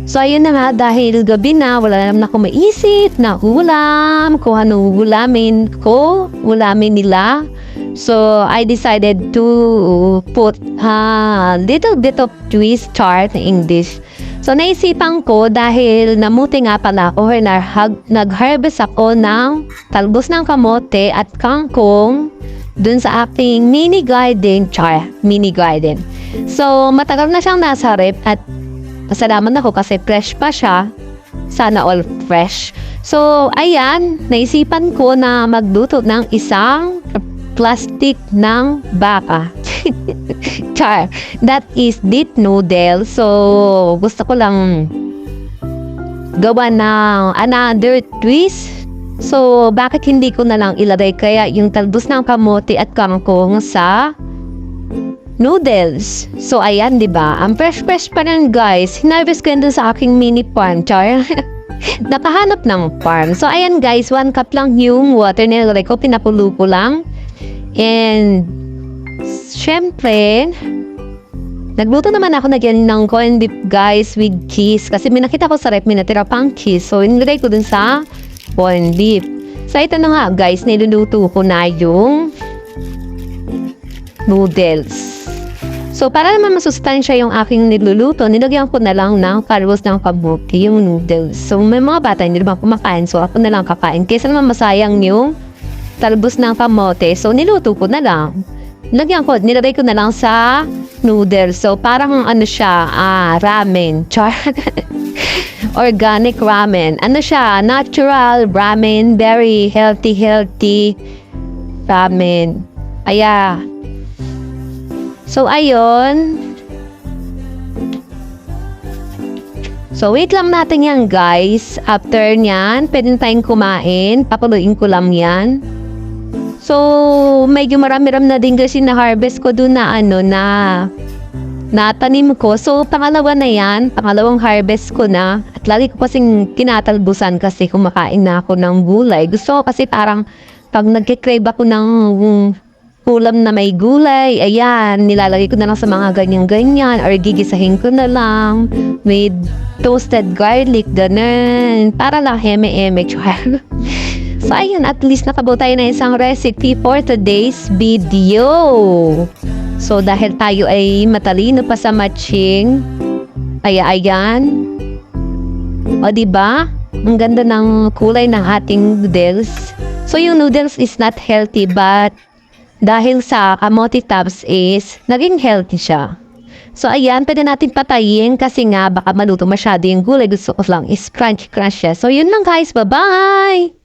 So, ayun na nga, dahil gabi na, wala naman ako maisip na ulam, kung ano ulamin ko, ulamin nila. So, I decided to put a little bit of twist chart in English. So, naisipan ko dahil namuti nga pala ako or nag-harvest ako ng talbos ng kamote at kangkong dun sa aking mini garden. So, matagal na siyang nasa rep at pasalamat ako kasi fresh pa siya. Sana all fresh. So, ayan, naisipan ko na magluto ng isang plastic ng baka. Char. That is beet noodle. So, gusto ko lang gawa ng another twist. So, bakit hindi ko na lang ilagay kaya yung talbos ng kamote at kangkong sa noodles. So, ayan, diba? Ang fresh-fresh pa rin, guys. Hinarvest ko yun dun sa aking mini farm, char. Nakahanap ng farm. So, ayan, guys. 1 cup lang yung water nilagay ko. Pinakulo ko lang. And, syempre, nagluto naman ako na ganyan ng corned beef, guys, with cheese. Kasi may nakita ko sa rep, may natira pang cheese. So, inilagay ko dun sa corned beef. So, ito na nga, guys. Niluluto ko na yung noodles. So, para naman masustansya yung aking niluluto, nilagyan ko na lang ng kalbos ng kamote, yung noodles. So, may mga bata hindi naman kumakain, so ako na lang kakain. Kaysa naman masayang yung talbos ng kamote, so niluto ko na lang. Nilagay ko na lang sa noodles. So, parang ano siya, ramen. Char. Organic ramen. Ano siya, natural ramen, very healthy ramen. So, ayun. So, wait lang natin yan, guys. After nyan, pwede tayong kumain. Papuluin ko lang yan. So, medyo marami-ram na din kasi na-harvest ko dun na natanim ko. So, pangalawa na yan. Pangalawang harvest ko na. At lagi ko kasing tinatalbusan kasi kumakain na ako ng gulay. Gusto ko kasi parang pag nagkikrave ako ng ulam na may gulay, ayan, nilalagay ko na lang sa mga ganyan-ganyan or gigisahin ko na lang with toasted garlic, ganun. Para lang heme-eme. So, ayun, at least nakabuo tayo na isang recipe for today's video. So, dahil tayo ay matalino pa sa matching, ayan. O, diba? Ang ganda ng kulay ng ating noodles. So, yung noodles is not healthy, but dahil sa kamote tops is naging healthy siya. So, ayan, pwede natin patayin kasi nga baka maluto masyado yung gulay. Gusto ko lang is crunchy siya. So, yun lang, guys. Bye-bye!